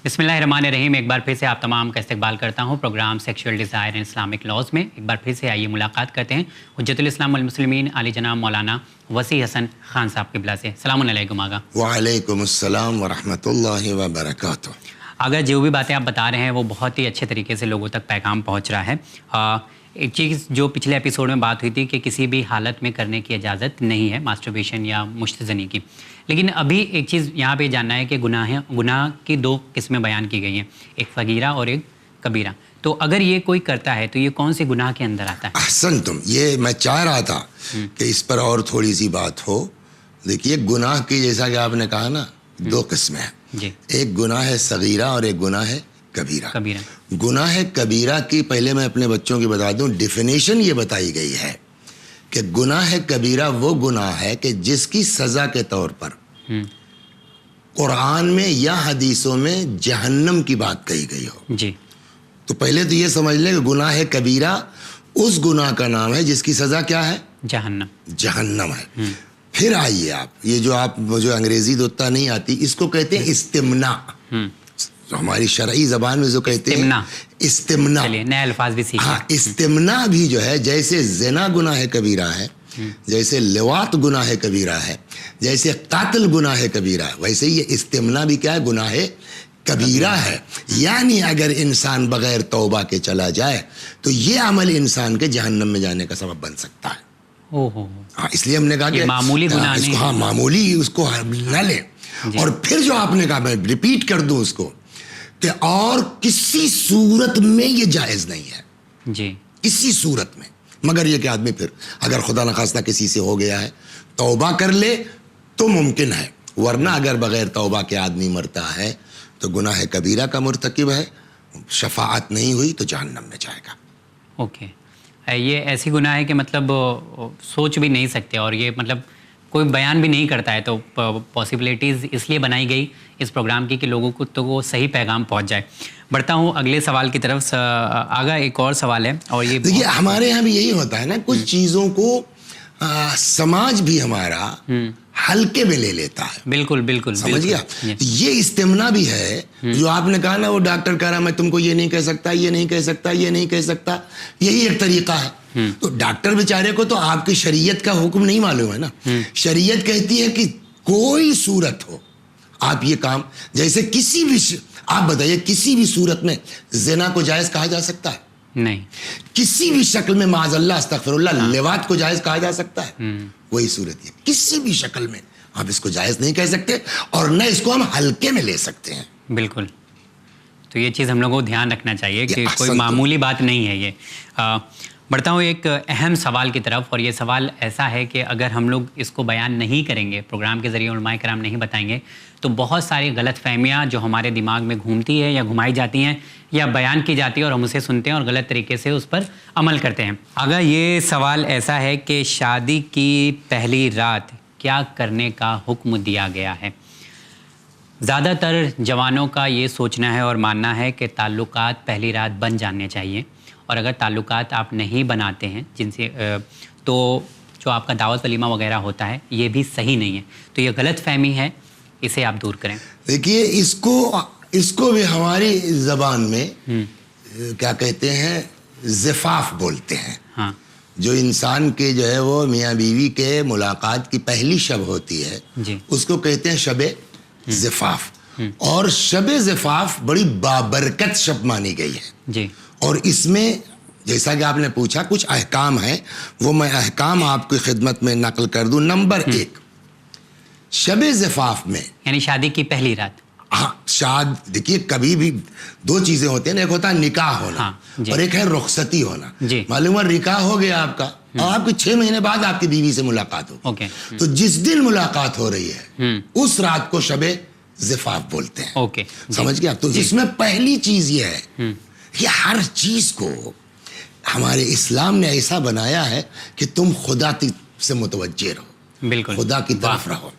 بسم اللہ الرحمن الرحیم. ایک بار پھر سے آپ تمام کا استقبال کرتا ہوں program sexual desire and Islamic laws میں. ایک بار پھر سے آئیے ملاقات کرتے ہیں حجت الاسلام والمسلمین علی جناب مولانا وسیع حسن خان صاحب قبلہ سے. السلام علیکم آغا. وعلیکم السلام ورحمۃ اللہ وبرکاتہ. آغا جو بھی باتیں آپ بتا رہے ہیں وہ بہت ہی اچھے طریقے سے لوگوں تک پیغام پہنچ رہا ہے. ایک چیز جو پچھلے ایپیسوڈ میں بات ہوئی تھی کہ کسی بھی حالت میں کرنے کی اجازت نہیں ہے ماسٹربیشن یا مشتزنی کی، لیکن ابھی ایک چیز یہاں پہ جاننا ہے کہ گناہ کی دو قسمیں بیان کی گئی ہیں، ایک صغیرہ اور ایک کبیرہ. تو اگر یہ کوئی کرتا ہے تو یہ کون سی گناہ کے اندر آتا ہے؟ احسن تم، یہ میں چاہ رہا تھا کہ اس پر اور تھوڑی سی بات ہو. دیکھیے گناہ کی جیسا کہ آپ نے کہا نا دو قسمیں ہیں جی. ایک گناہ ہے صغیرہ اور ایک گناہ ہے کبیرہ. گناہ کبیرہ کی پہلے میں اپنے بچوں کی بتا دوں ڈیفینیشن یہ بتائی گئی ہے کہ گناہ کبیرہ وہ گناہ ہے کہ جس کی سزا کے طور پر قرآن میں یا حدیثوں میں جہنم کی بات کہی گئی ہو. جی. تو پہلے تو یہ سمجھ لیں کہ گناہ کبیرہ اس گناہ کا نام ہے جس کی سزا کیا ہے؟ جہنم ہے. پھر آئیے آپ یہ جو انگریزی تو اتنا نہیں آتی، اس کو کہتے ہیں استمناء. تو ہماری شرعی زبان میں جو کہتے ہیں استمناء، نئے الفاظ بھی سیکھیں. ہاں، استمناء بھی جو ہے جیسے زنا گناہ کبیرہ ہے، جیسے لواط گناہ کبیرہ ہے، جیسے قاتل گناہ کبیرہ ہے، ویسے یہ استمناء بھی کیا ہے؟ گناہ کبیرہ ہے. یعنی اگر انسان بغیر توبہ کے چلا جائے تو یہ عمل انسان کے جہنم میں جانے کا سبب بن سکتا ہے. ہاں، اس لیے ہم نے کہا کہ معمولی گناہ نہیں، ہاں معمولی اس کو نہ لیں. اور پھر جو آپ نے کہا میں ریپیٹ کر دوں اس کو کہ اور کسی صورت میں یہ جائز نہیں ہے. جی. کسی صورت میں، مگر یہ کہ آدمی پھر اگر خدا نخواستہ کسی سے ہو گیا ہے توبہ کر لے تو ممکن ہے، ورنہ اگر بغیر توبہ کے آدمی مرتا ہے تو گناہ کبیرہ کا مرتکب ہے، شفاعت نہیں ہوئی تو جہنم میں جائے گا. اوکے. یہ ایسی گناہ ہے کہ مطلب سوچ بھی نہیں سکتے اور یہ مطلب کوئی بیان بھی نہیں کرتا ہے. تو پاسبلٹیز اس لیے بنائی گئی اس پروگرام کی کہ لوگوں کو تو وہ صحیح پیغام پہنچ جائے. بڑھتا ہوں اگلے سوال کی طرف. آگا ایک اور سوال ہے اور یہ دیکھیے ہمارے یہاں بھی یہی ہوتا ہے نا، کچھ چیزوں کو سماج بھی ہمارا ہلکے میں لے لیتا ہے. بالکل بالکل سمجھ گیا. یہ استمناء بھی ہے جو آپ نے کہا نا، وہ ڈاکٹر کہہ رہا میں تم کو یہ نہیں کہہ سکتا، یہ نہیں کہہ سکتا، یہ نہیں کہہ سکتا، یہی ایک طریقہ ہے. تو ڈاکٹر بیچارے کو تو آپ کی شریعت کا حکم نہیں معلوم ہے نا. شریعت کہتی ہے کہ کوئی صورت ہو آپ یہ کام، جیسے کسی بھی آپ بتائیے کسی بھی صورت میں زنا کو جائز کہا جا سکتا ہے؟ نہیں. کسی بھی شکل میں معاذ اللہ استغفر اللہ لواط کو جائز کہا جا سکتا ہے؟ وہی صورت ہے، کسی بھی شکل میں آپ اس کو جائز نہیں کہہ سکتے اور نہ اس کو ہم ہلکے میں لے سکتے ہیں. بالکل. تو یہ چیز ہم لوگوں کو دھیان رکھنا چاہیے کہ کوئی معمولی بات نہیں ہے یہ. بڑھتا ہوں ایک اہم سوال کی طرف، اور یہ سوال ایسا ہے کہ اگر ہم لوگ اس کو بیان نہیں کریں گے، پروگرام کے ذریعے علماء کرام نہیں بتائیں گے، تو بہت ساری غلط فہمیاں جو ہمارے دماغ میں گھومتی ہے یا گھمائی جاتی ہیں یا بیان کی جاتی ہے اور ہم اسے سنتے ہیں اور غلط طریقے سے اس پر عمل کرتے ہیں. اگر یہ سوال ایسا ہے کہ شادی کی پہلی رات کیا کرنے کا حکم دیا گیا ہے؟ زیادہ تر جوانوں کا یہ سوچنا ہے اور ماننا ہے کہ تعلقات پہلی رات بن جانے چاہیے، اور اگر تعلقات آپ نہیں بناتے ہیں جن سے تو جو آپ کا دعوت ولیمہ وغیرہ ہوتا ہے یہ بھی صحیح نہیں ہے. تو یہ غلط فہمی ہے، اسے آپ دور کریں. دیکھیے اس کو بھی ہماری زبان میں کیا کہتے ہیں، زفاف بولتے ہیں. ہاں. جو انسان کے جو ہے وہ میاں بیوی کے ملاقات کی پہلی شب ہوتی ہے جی. اس کو کہتے ہیں شب زفاف. اور شب زفاف بڑی بابرکت شب مانی گئی ہے. جی. اور اس میں جیسا کہ آپ نے پوچھا کچھ احکام ہیں، وہ میں احکام آپ کی خدمت میں نقل کر دوں. نمبر 1، شب زفاف میں یعنی شادی کی پہلی رات. ہاں، دیکھیے کبھی بھی دو چیزیں ہوتی ہیں، ایک ہوتا ہے نکاح ہونا اور ایک ہے رخصتی ہونا. معلوم ہے نکاح ہو گیا آپ کا اور آپ کی 6 مہینے بعد آپ کی بیوی سے ملاقات ہوگی، تو جس دن ملاقات ہو رہی ہے اس رات کو شب زفاف بولتے ہیں. سمجھ گیا. تو اس میں پہلی چیز یہ ہے کہ ہر چیز کو ہمارے اسلام نے ایسا بنایا ہے کہ تم خدا سے متوجہ رہو، بالکل خدا کی طرف رہو.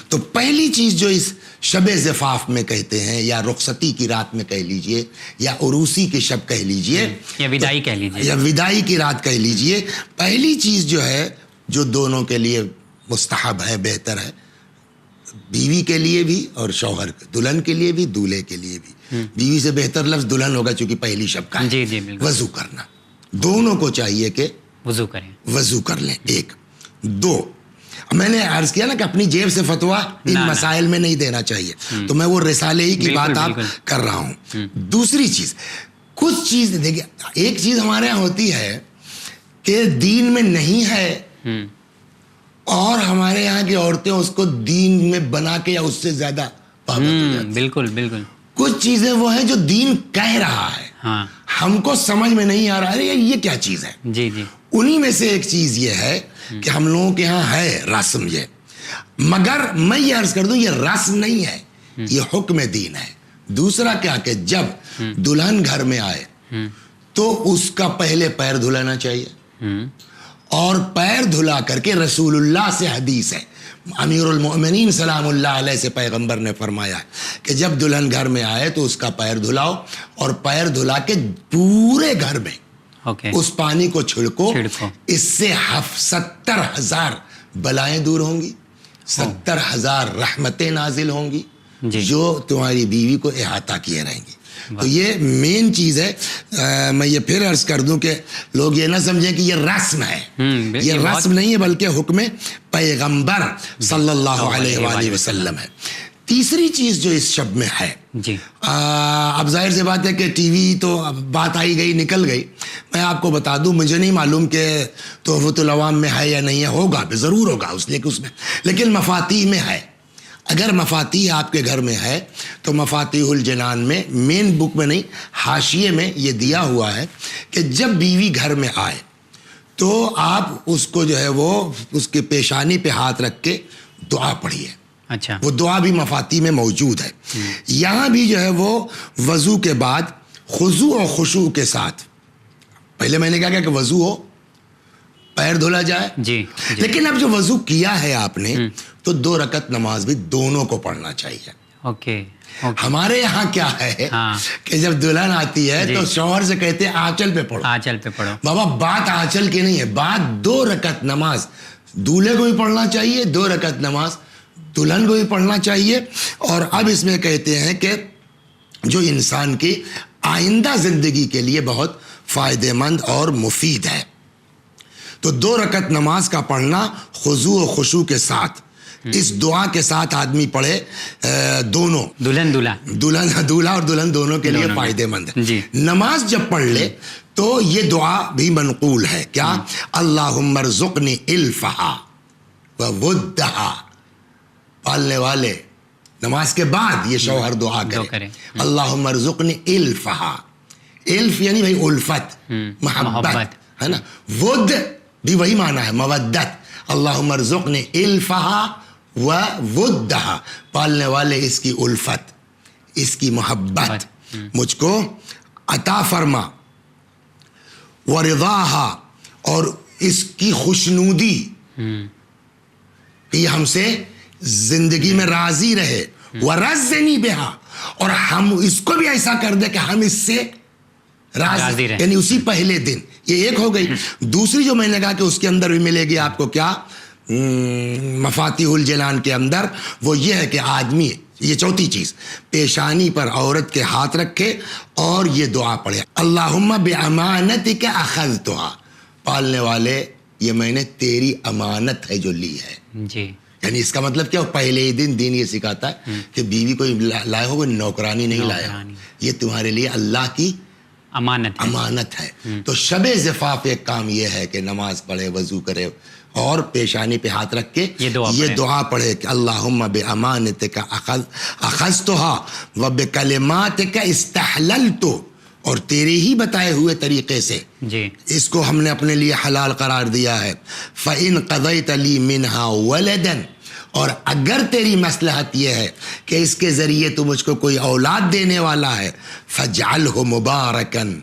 تو پہلی چیز جو اس شب زفاف میں کہتے ہیں، یا رخصتی کی رات میں کہہ لیجئے، یا عروسی کی شب کہہ لیجئے، یا وداعی کہہ لیجئے، یا وداعی کی رات کہہ لیجئے، پہلی چیز جو ہے جو دونوں کے لیے مستحب ہے، بہتر ہے، بیوی کے لیے بھی اور شوہر دلہن کے لیے بھی دولہے کے لیے بھی، بیوی سے بہتر لفظ دلہن ہوگا چونکہ پہلی شب کا ہے. جی جی بالکل. وضو کرنا دونوں کو چاہیے کہ وضو کریں, وضو کر لیں. 1 2 میں نے عرض کیا نا کہ اپنی جیب سے فتویٰ ان مسائل میں نہیں دینا چاہیے, تو میں وہ رسالے ہی کی بات آپ کر رہا ہوں. دوسری چیز, کچھ چیز دیکھیے, ایک چیز ہمارے یہاں ہوتی ہے کہ دین میں نہیں ہے اور ہمارے یہاں کی عورتیں اس کو دین میں بنا کے یا اس سے زیادہ پابند ہو جاتی ہیں. بالکل بالکل. کچھ چیزیں وہ ہیں جو دین کہہ رہا ہے, ہم کو سمجھ میں نہیں آ رہا ہے یہ کیا چیز ہے. جی جی. انہی میں سے ایک چیز یہ ہے کہ ہم لوگوں کے ہاں ہے رسم یہ, مگر میں یہ عرض کر دوں یہ رسم نہیں ہے, یہ حکم دین ہے. دوسرا کیا کہ جب دلہن گھر میں آئے تو اس کا پہلے پیر دھلانا چاہیے, اور پیر دھلا کر کے رسول اللہ سے حدیث ہے, امیر المؤمنین سلام اللہ علیہ سے پیغمبر نے فرمایا ہے کہ جب دلہن گھر میں آئے تو اس کا پیر دھلاؤ, اور پیر دھلا کے پورے گھر میں اس پانی کو چھڑکو. اس سے 70,000 بلائیں دور ہوں گی, 70,000 رحمتیں نازل ہوں گی جو تمہاری بیوی کو احاطہ کیے رہیں گی. تو یہ مین چیز ہے. میں یہ پھر عرض کر دوں کہ لوگ یہ نہ سمجھیں کہ یہ رسم ہے, یہ رسم نہیں ہے بلکہ حکم پیغمبر صلی اللہ علیہ وآلہ وسلم ہے. تیسری چیز جو اس شب میں ہے, اب ظاہر سی بات ہے کہ ٹی وی تو بات آئی گئی نکل گئی. میں آپ کو بتا دوں, مجھے نہیں معلوم کہ تحفۃ العوام میں ہے یا نہیں ہے, ہوگا ضرور ہوگا اس لیے کہ اس میں, لیکن مفاتیح میں ہے. اگر مفاتیح آپ کے گھر میں ہے تو مفاتیح الجنان میں, مین بک میں نہیں, حاشیے میں یہ دیا ہوا ہے کہ جب بیوی گھر میں آئے تو آپ اس کو جو ہے وہ اس کے پیشانی پہ ہاتھ رکھ کے دعا پڑھیے. اچھا, وہ دعا بھی مفاتیح میں موجود ہے. یہاں بھی جو ہے وہ وضو کے بعد خضوع و خشوع کے ساتھ, پہلے میں نے کہا کہ وضو ہو, پیر دھولا جائے, لیکن اب جو وضو کیا ہے آپ نے تو 2 رکعت نماز بھی دونوں کو پڑھنا چاہیے. ہمارے یہاں کیا ہے کہ جب دلہن آتی ہے تو شوہر سے کہتے ہیں آنچل پہ پڑھو. آنچل پہ پڑھو. بابا بات آنچل کی نہیں ہے, بات 2 رکعت نماز دولہے کو بھی پڑھنا چاہیے, 2 رکعت نماز دلہن کو بھی پڑھنا چاہیے. اور اب اس میں کہتے ہیں کہ جو انسان کی آئندہ زندگی کے لیے بہت فائدہ مند اور مفید ہے. تو 2 رکعت نماز کا پڑھنا خضوع و خشوع کے ساتھ, اس دعا کے ساتھ آدمی پڑھے, دونوں دولہا اور دلہن دونوں کے لیے فائدہ مند ہے. نماز جب پڑھ لے تو یہ دعا بھی منقول ہے, کیا, اللہم ارزقنی الفہا وودہا. پالنے والے نماز کے بعد یہ شوہر دعا کرے, اللہم ارزقنی الفہا. الف یعنی بھائی الفت, محبت ہے نا. ود بھی وہی معنی ہے, مودت. اللہم ارزقنی الفہا وودہا, پالنے والے اس کی الفت, اس کی محبت مجھ کو عطا فرما. ورضاہا, اور اس کی خوشنودی کہ یہ ہم سے زندگی میں راضی رہے. ورزنی بہا, اور ہم اس کو بھی ایسا کر دے کہ ہم اس سے راضی رہے, یعنی اسی پہلے دن. یہ ایک ہو گئی. دوسری جو میں نے کہا کہ اس کے اندر بھی ملے گی آپ کو کیا, مفاتیح الجنان کے اندر, وہ یہ ہے کہ آدمی, یہ چوتھی چیز, پیشانی پر عورت کے ہاتھ رکھے اور یہ دعا پڑھے, اللہم بامانتک اخذتھا. پالنے والے یہ میں نے تیری امانت ہے جو لی ہے. یعنی اس کا مطلب کیا, پہلے ہی دین یہ سکھاتا ہے کہ بیوی کوئی لائے ہو, کوئی نوکرانی نہیں لایا, یہ تمہارے لیے اللہ کی امانت ہے. تو شب زفاف ایک کام یہ ہے کہ نماز پڑھے, وضو کرے اور پیشانی پہ ہاتھ رکھ کے یہ دعا پڑھے کہ اللہم بامانتک اخذتھا وبکلماتک استحللت, اور تیرے ہی بتائے ہوئے طریقے سے اس کو ہم نے اپنے لیے حلال قرار دیا ہے. فَإِن قَضَيْتَ لِي مِنْهَا وَلَدًا, اور اگر تیری مصلحت یہ ہے کہ اس کے ذریعے تو مجھ کو کوئی اولاد دینے والا ہے, فَجْعَلْهُ مُبَارَكًا,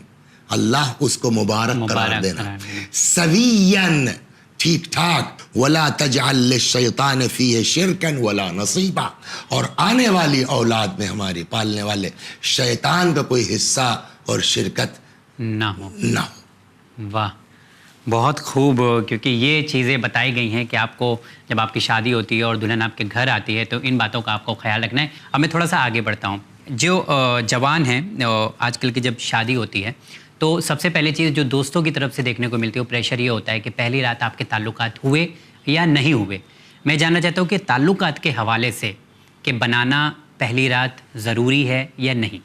اللہ اس کو مبارک قرار دینا, سَوِيًّا, ٹھیک ٹھاک, وَلَا تَجْعَلْ لِلشَّيْطَانِ فِيهِ شِرْكًا وَلَا نَصِيبًا, اور آنے والی اولاد میں ہماری پالنے والے شیطان کا کوئی حصہ اور شرکت نہ ہو. واہ, بہت خوب, کیونکہ یہ چیزیں بتائی گئی ہیں کہ آپ کو جب آپ کی شادی ہوتی ہے اور دلہن آپ کے گھر آتی ہے تو ان باتوں کا آپ کو خیال رکھنا ہے. اب میں تھوڑا سا آگے بڑھتا ہوں. جو جوان ہیں آج کل کی جب شادی ہوتی ہے تو سب سے پہلے چیز جو دوستوں کی طرف سے دیکھنے کو ملتی ہے وہ پریشر یہ ہوتا ہے کہ پہلی رات آپ کے تعلقات ہوئے یا نہیں ہوئے. میں جاننا چاہتا ہوں کہ تعلقات کے حوالے سے کہ بنانا پہلی رات ضروری ہے یا نہیں؟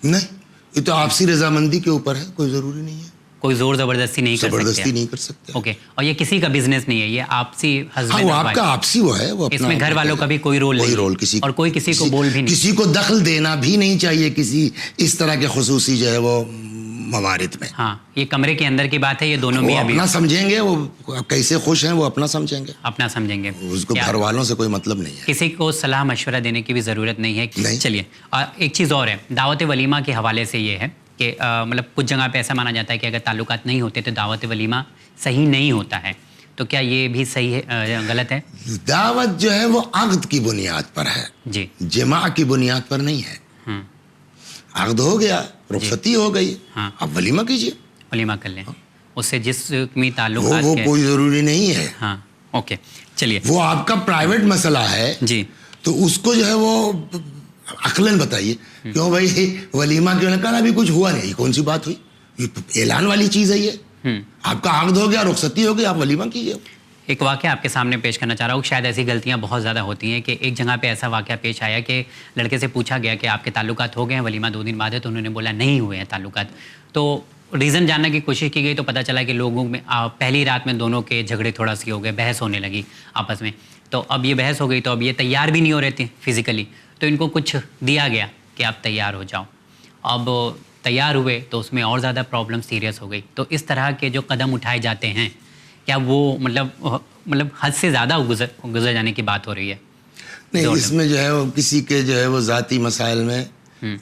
نہیں, یہ تو آپسی رضامندی کے اوپر ہے, کوئی ضروری نہیں ہے, کوئی زور زبردستی نہیں کر سکتے. اوکے, اور یہ کسی کا بزنس نہیں ہے, یہ آپسی ہسبینڈ آپ کا آپسی وہ ہے, وہ اس میں گھر والوں کا بھی کوئی رول نہیں, اور کوئی کسی کو بول بھی نہیں, کسی کو دخل دینا بھی نہیں چاہیے کسی اس طرح کے خصوصی جو ہے وہ موارد میں. ہاں, یہ کمرے کے اندر کی بات ہے, یہ دونوں بھی اپنا سمجھیں گے, وہ کیسے خوش ہیں وہ اپنا سمجھیں گے, اس کو گھر والوں سے کوئی مطلب نہیں ہے, کسی کو صلاح مشورہ دینے کی بھی ضرورت نہیں ہے. چلیے, اور ایک چیز اور ہے دعوت ولیمہ کے حوالے سے, یہ ہے کہ مطلب کچھ جگہ پہ ایسا مانا جاتا ہے کہ اگر تعلقات نہیں ہوتے تو دعوت ولیمہ صحیح نہیں ہوتا ہے, تو کیا یہ بھی صحیح ہے, غلط ہے؟ دعوت جو ہے وہ عقد کی بنیاد پر ہے, جی, جماع کی بنیاد پر نہیں ہے. عقد ہو گیا, رخصتی ہو گئی, اب ولیمہ کیجیے, ولیمہ کر لیں, اس سے جس میں تعلقات وہ کوئی ضروری نہیں ہے. ہاں, اوکے, چلیے, وہ آپ کا پرائیویٹ مسئلہ ہے, جی, تو اس کو جو ہے وہ عقلاً بتائیے, کیوں بھائی ولیمہ کیوں نے کہا, ابھی کچھ ہوا نہیں, کون سی بات ہوئی, یہ اعلان والی چیز ہے, یہ آپ کا عقد ہو گیا, رخصتی ہو گئی, آپ ولیمہ کیجیے. ایک واقعہ آپ کے سامنے پیش کرنا چاہ رہا ہوں, شاید ایسی غلطیاں بہت زیادہ ہوتی ہیں کہ ایک جگہ پہ ایسا واقعہ پیش آیا کہ لڑکے سے پوچھا گیا کہ آپ کے تعلقات ہو گئے ہیں, ولیمہ 2 دن بعد ہے, تو انہوں نے بولا نہیں ہوئے ہیں تعلقات. تو ریزن جاننے کی کوشش کی گئی تو پتہ چلا کہ لوگوں میں پہلی رات میں دونوں کے جھگڑے تھوڑا سی ہو گئے, بحث ہونے لگی آپس میں. تو اب یہ بحث ہو گئی تو اب یہ تیار بھی نہیں ہو رہے تھے فزیکلی, تو ان کو کچھ دیا گیا کہ آپ تیار ہو جاؤ. اب تیار ہوئے تو اس میں اور زیادہ پرابلم سیریس ہو گئی. تو اس طرح کے جو قدم اٹھائے جاتے ہیں, کیا وہ مطلب حد سے زیادہ گزر جانے کی بات ہو رہی ہے؟ نہیں, اس میں جو ہے وہ کسی کے جو ہے وہ ذاتی مسائل میں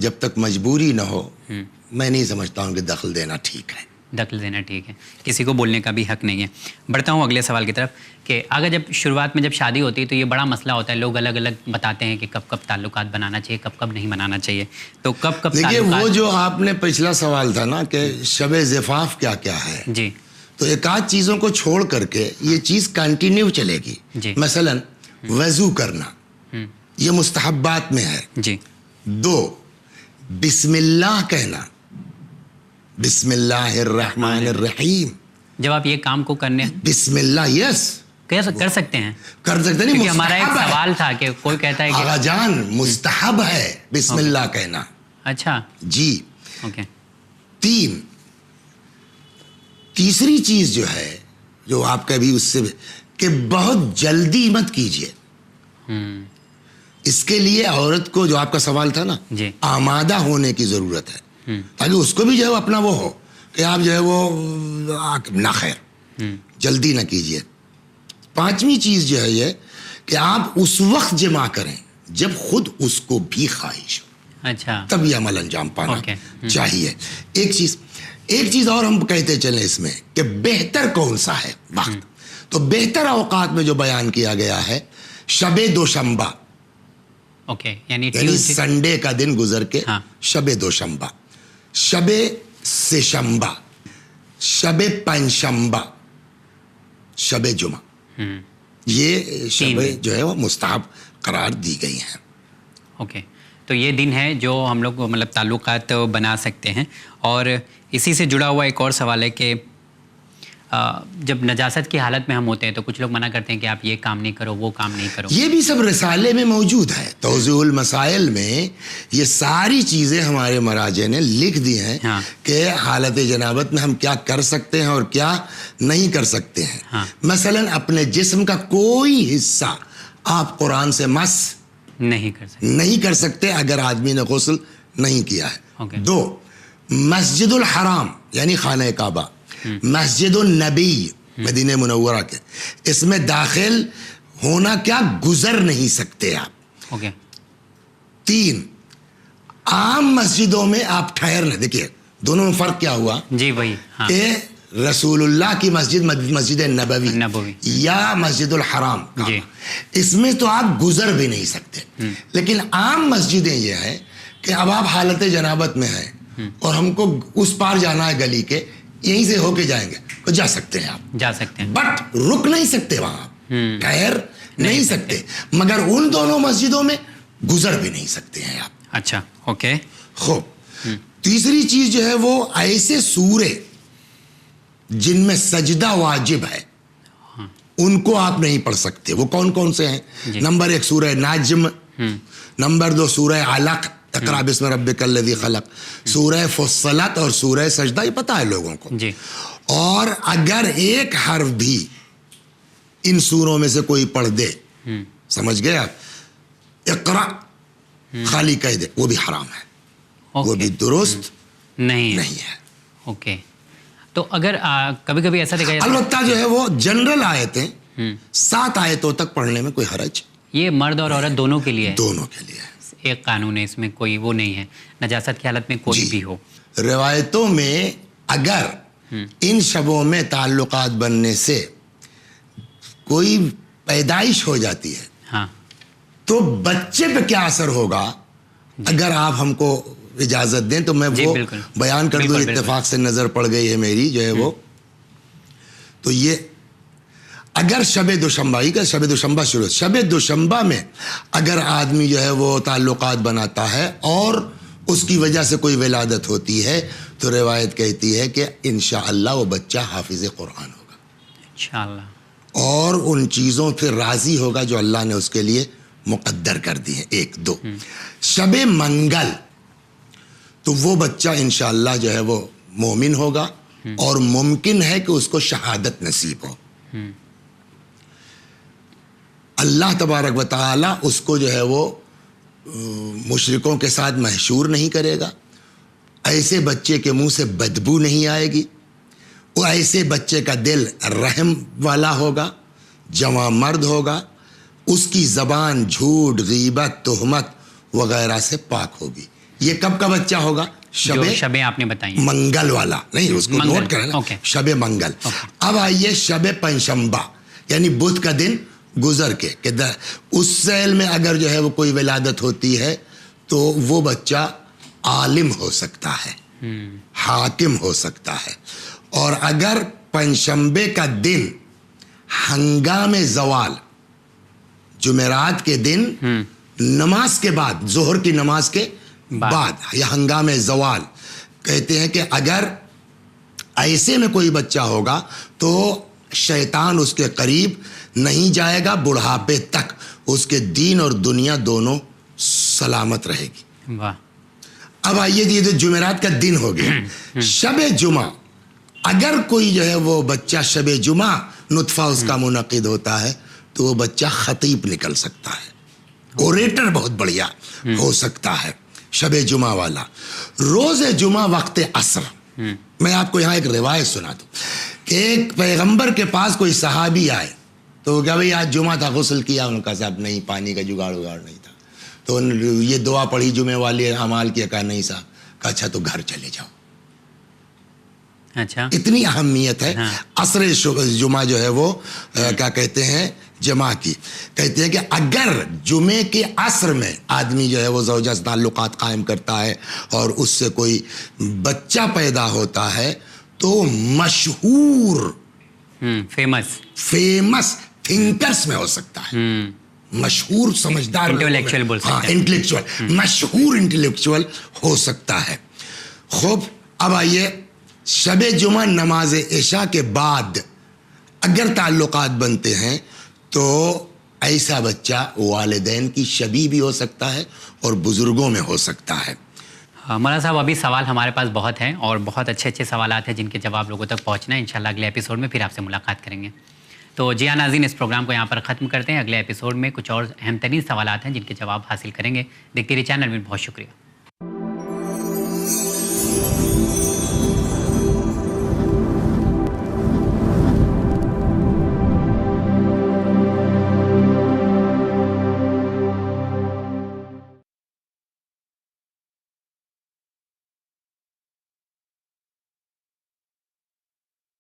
جب تک مجبوری نہ ہو, میں نہیں سمجھتا ہوں کہ دخل دینا ٹھیک ہے. دخل دینا ٹھیک ہے, کسی کو بولنے کا بھی حق نہیں ہے. بڑھتا ہوں اگلے سوال کی طرف کہ اگر جب شروعات میں جب شادی ہوتی ہے تو یہ بڑا مسئلہ ہوتا ہے, لوگ الگ الگ بتاتے ہیں کہ کب کب تعلقات بنانا چاہیے, کب کب نہیں بنانا چاہیے. تو کب دیکھیے, وہ جو آپ نے پچھلا سوال تھا نا کہ شب زفاف کیا کیا ہے, جی, تو ایک آدھ چیزوں کو چھوڑ کر کے یہ چیز کنٹینیو چلے گی. مثلا وضو کرنا یہ مستحبات میں ہے. جی, 2 بسم اللہ کہنا, بسم اللہ الرحمن الرحیم, جب آپ یہ کام کو کرنے بسم اللہ, یس کر سکتے ہیں, نہیں, کیونکہ ہمارا ایک سوال تھا کہ کوئی کہتا ہے آغا جان مستحب ہے بسم اللہ کہنا. اچھا, جی, اوکے. 3 چیز جو ہے جو آپ کا بھی اس سے کہ بہت جلدی مت کیجیے. اس کے لیے عورت کو, جو آپ کا سوال تھا نا, آمادہ ہونے کی ضرورت ہے, تاکہ اس کو بھی جو ہے اپنا وہ ہو کہ آپ جو ہے وہ نہ خیر جلدی نہ کیجیے. 5ویں چیز جو ہے یہ کہ آپ اس وقت جمع کریں جب خود اس کو بھی خواہش ہو, اچھا, تب یہ عمل انجام پانا چاہیے. ایک چیز اور ہم کہتے چلیں اس میں کہ بہتر کون سا ہے وقت, تو بہتر اوقات میں جو بیان کیا گیا ہے شب دوشنبہ, اوکے, یعنی سنڈے کا دن گزر کے شب دوشنبہ, شب سشنبہ, شب پنجشنبہ, شب جمعہ, یہ شب جو ہے وہ مستحب قرار دی گئی ہیں. اوکے, تو یہ دن ہے جو ہم لوگ مطلب تعلقات بنا سکتے ہیں. اور اسی سے جڑا ہوا ایک اور سوال ہے کہ جب نجاست کی حالت میں ہم ہوتے ہیں تو کچھ لوگ منع کرتے ہیں کہ آپ یہ کام نہیں کرو, وہ کام نہیں کرو. یہ بھی سب رسالے میں موجود ہے, توضیح المسائل میں یہ ساری چیزیں ہمارے مراجع نے لکھ دی ہیں کہ حالت جنابت میں ہم کیا کر سکتے ہیں اور کیا نہیں کر سکتے ہیں. مثلا اپنے جسم کا کوئی حصہ آپ قرآن سے مس نہیں کر سکتے اگر آدمی نے غسل نہیں کیا ہے. 2 مسجد الحرام یعنی خانہ کعبہ, مسجد النبی مدینہ منورہ کے, اس میں داخل ہونا کیا گزر نہیں سکتے آپ. 3 عام مسجدوں میں آپ ٹھہرنے, دیکھیے دونوں میں فرق کیا ہوا, جی وہی کہ رسول اللہ کی مسجد مسجد نبوی یا مسجد الحرام, اس میں تو آپ گزر بھی نہیں سکتے. لیکن عام مسجدیں یہ ہیں کہ اب آپ حالت جنابت میں ہیں اور ہم کو اس پار جانا ہے گلی کے, یہیں سے ہو کے جائیں گے تو جا سکتے ہیں, آپ جا سکتے ہیں, بٹ رک نہیں سکتے وہاں, ٹھہر نہیں سکتے. مگر ان دونوں مسجدوں میں گزر بھی نہیں سکتے ہیں آپ. اچھا اوکے. خوب. تیسری چیز جو ہے وہ ایسے سورے جن میں سجدہ واجب ہے ان کو آپ نہیں پڑھ سکتے. وہ کون کون سے ہیں؟ نمبر 1 سورہ نجم، نمبر 2 سورہ علق اقرأ بسم ربک الذی خلق، سورہ فصلت اور سورہ سجدہ. یہ پتہ ہے لوگوں کو. اور اگر ایک حرف بھی ان سوروں میں سے کوئی پڑھ دے، سمجھ گئے آپ، اقرأ خالی کہہ دے، وہ بھی حرام ہے، وہ بھی درست نہیں ہے. اوکے. تو اگر کبھی کبھی ایسا دیکھا جاتا ہے، البتہ جو ہے وہ جنرل آیتیں 7 آیتوں تک پڑھنے میں کوئی حرج، یہ مرد اور عورت دونوں کے لیے ہے. دونوں کے لیے ایک قانون ہے، اس میں کوئی وہ نہیں ہے نجاست کی حالت میں کوئی بھی ہو. روایتوں میں اگر ان شبوں میں تعلقات بننے سے کوئی پیدائش ہو جاتی ہے ہاں تو بچے پہ کیا اثر ہوگا، اگر آپ ہم کو اجازت دیں تو میں وہ بیان کر دوں. اتفاق سے نظر پڑ گئی ہے میری جو ہے وہ. تو یہ اگر شب دوشنبہ شروع، شب دوشنبہ میں اگر آدمی جو ہے وہ تعلقات بناتا ہے اور اس کی وجہ سے کوئی ولادت ہوتی ہے تو روایت کہتی ہے کہ انشاءاللہ وہ بچہ حافظ قرآن ہوگا انشاءاللہ، اور ان چیزوں پہ راضی ہوگا جو اللہ نے اس کے لیے مقدر کر دی ہیں. 1 2 شب منگل تو وہ بچہ انشاءاللہ جو ہے وہ مومن ہوگا اور ممکن ہے کہ اس کو شہادت نصیب ہو. اللہ تبارک و تعالی اس کو جو ہے وہ مشرکوں کے ساتھ محشور نہیں کرے گا. ایسے بچے کے منہ سے بدبو نہیں آئے گی. وہ ایسے بچے کا دل رحم والا ہوگا، جواں مرد ہوگا، اس کی زبان جھوٹ، غیبت، تہمت وغیرہ سے پاک ہوگی. یہ کب کا بچہ ہوگا؟ شب آپ نے بتائی منگل والا، نہیں اس کو نوٹ کریں نا، شب منگل. اب آئیے شب پنجشنبہ یعنی بدھ کا دن گزر کے کہ اس سیل میں اگر جو ہے وہ کوئی ولادت ہوتی ہے تو وہ بچہ عالم ہو سکتا ہے، حاکم ہو سکتا ہے. اور اگر پنجشنبے کا دن ہنگام زوال، جمعرات کے دن نماز کے بعد، ظہر کی نماز کے بعد یا ہنگام زوال، کہتے ہیں کہ اگر ایسے میں کوئی بچہ ہوگا تو شیطان اس کے قریب نہیں جائے گا، بڑھاپے تک اس کے دین اور دنیا دونوں سلامت رہے گی. اب آئیے یہ تو جمعرات کا دن ہو گیا. شب جمعہ اگر کوئی جو ہے وہ بچہ شب جمعہ نطفہ اس کا منعقد ہوتا ہے تو وہ بچہ خطیب نکل سکتا ہے، اوریٹر بہت بڑھیا ہو سکتا ہے شب جمعہ والا. روز جمعہ وقت عصر، میں آپ کو یہاں ایک روایت سنا دوں کہ ایک پیغمبر کے پاس کوئی صحابی آئے تو کیا بھئی آج جمعہ تھا، غسل کیا؟ ان کا صاحب نہیں، پانی کا جگاڑ نہیں تھا. تو یہ دعا پڑھی جمعہ والی، اعمال کیا؟ کہا نہیں صاحب. کہا اچھا تو گھر چلے جاؤ. اچھا، اتنی اہمیت ہے عصر جمعہ جو ہے وہ کیا کہتے ہیں جمعہ کی. کہتے ہیں کہ اگر جمعے کے عصر میں آدمی جو ہے وہ زوجہ سے تعلقات قائم کرتا ہے اور اس سے کوئی بچہ پیدا ہوتا ہے تو مشہور فیمس تھنکرس میں ہو سکتا ہے، مشہور سمجھدار، انٹلیکچوئل، مشہور انٹلیکچوئل ہو سکتا ہے. خوب. اب آئیے شب جمعہ نماز عشاء کے بعد اگر تعلقات بنتے ہیں تو ایسا بچہ والدین کی شبیہ بھی ہو سکتا ہے اور بزرگوں میں ہو سکتا ہے. مولانا صاحب ابھی سوال ہمارے پاس بہت ہیں اور بہت اچھے سوالات ہیں جن کے جواب لوگوں تک پہنچنا ہے. انشاءاللہ اگلے ایپیسوڈ میں پھر آپ سے ملاقات کریں گے. تو جی ہاں ناظرین، اس پروگرام کو یہاں پر ختم کرتے ہیں. اگلے ایپیسوڈ میں کچھ اور اہم ترین سوالات ہیں جن کے جواب حاصل کریں گے. دیکھتے رہیے چینل میں. بہت شکریہ.